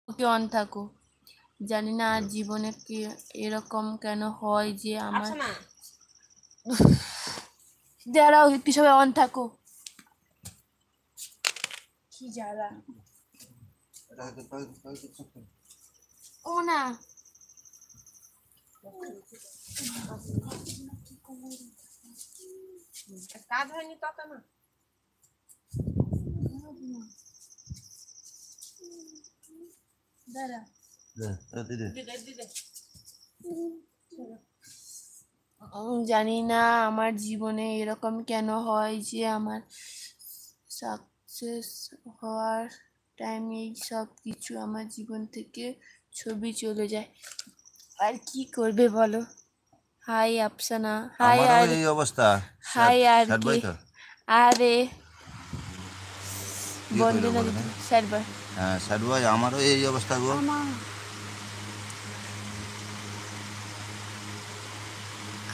কি অন থাকো। জানি না আর জীবনে কি এরকম কেন হয় যে আমার দাঁড়াও একটু সবাই অন থাকো। কি জ্বালা ও না কাজ হয়নি তত না দাঁড়া জানি না আমার জীবনে এরকম কেন হয় যে আমার সাকসেস হওয়ার টাইমেই সব কিছু আমার জীবন থেকে ছবি চলে যায়। আর কি করবে বলো। হাই আফসানা। হাই আমারও আর এই অবস্থা। হাই আর স্যাড কে বয় তো আরে কি করবো বন্দনা বলে না? দিদি স্যারবার হ্যাঁ স্যাড বয়, আমারও এই অবস্থা গো।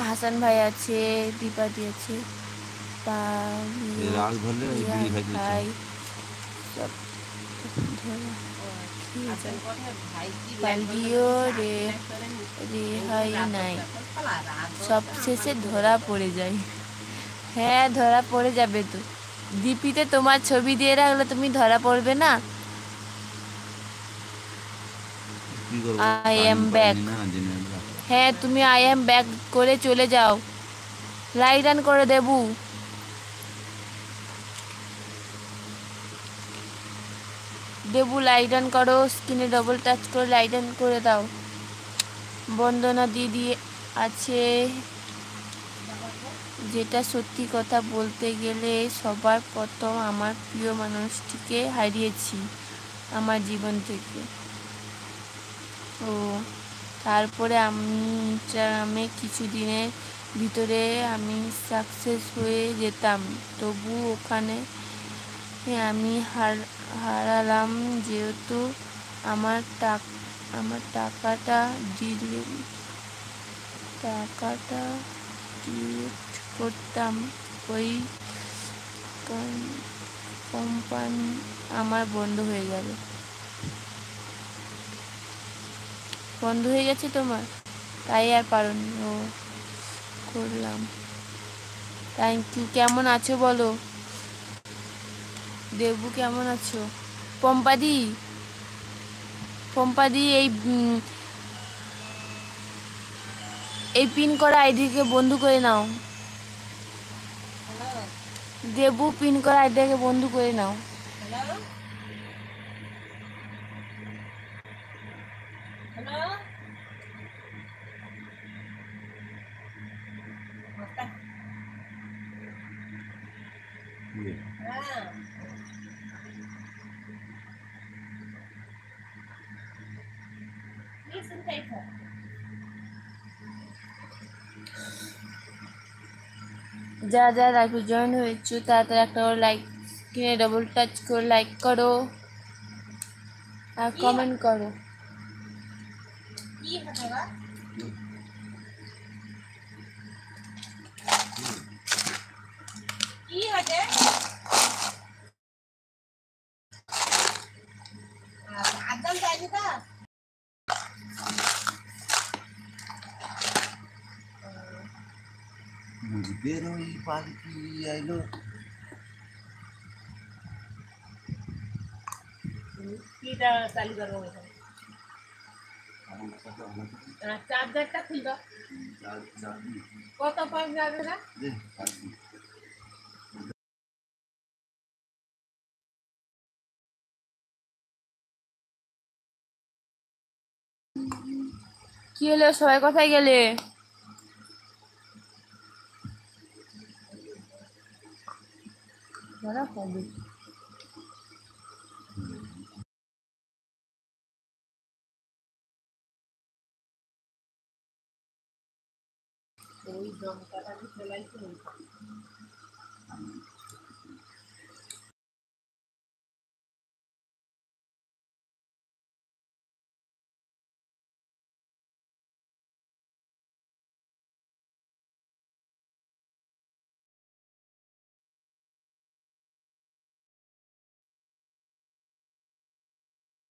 হাসান ভাই আছে, দীপাদি আছে, এই রাগ ধরলে ওই বিড়ি খাই দিচ্ছে। ভাই সব ধরা পালিও রেহাই নাই, সব শেষে ধরা পড়ে যায়। হ্যাঁ ধরা পড়ে যাবে তো। ডিপিতে তোমার ছবি দিয়ে রাখলে তুমি ধরা পড়বে না। কি করবো, আই এম টাইম ব্যাক। পাইনি না দিনে। হ্যাঁ তুমি আই এম ব্যাক করে চলে যাও। লাইট অন করে দেবু। দেবু লাইট অন করো, স্ক্রিনে ডবল টাচ করে লাইট অন করে দাও। বন্দনা দিদি আছে। যেটা সত্যি কথা বলতে গেলে সবার প্রথম আমার প্রিয় মানুষটিকে হারিয়েছি আমার জীবন থেকে। ও তারপরে আমি ইনস্টাগ্রামে কিছুদিনের ভিতরে আমি সাকসেস হয়ে যেতাম, তবু ওখানে আমি হারালাম যেহেতু আমার টাকাটা ডিলিট করতাম ওই কোম্পানি আমার বন্ধ হয়ে গেল। বন্ধ হয়ে গেছে তোমার, তাই আর পারোনি। ও করলাম। Thank you. কেমন আছো বলো। দেবু কেমন আছো। পম্পাদি পম্পাদি এই পিন করা আইডিকে বন্ধু করে নাও। দেবু পিন করা আইডিকে বন্ধু করে নাও। যারা যারা লাইভে জয়েন হয়েছো তাড়াতাড়ি একটা করে লাইক কিনে ডবল টাচ করে লাইক করো আর কমেন্ট করো। বেরোই পালকি আইলো। চালু করবো চার্জারটা খুলব কত পাওয়া যাবে না। কি হলো সবাই কোথায় গেলে। ওই দমকাটা ফেলাইছে।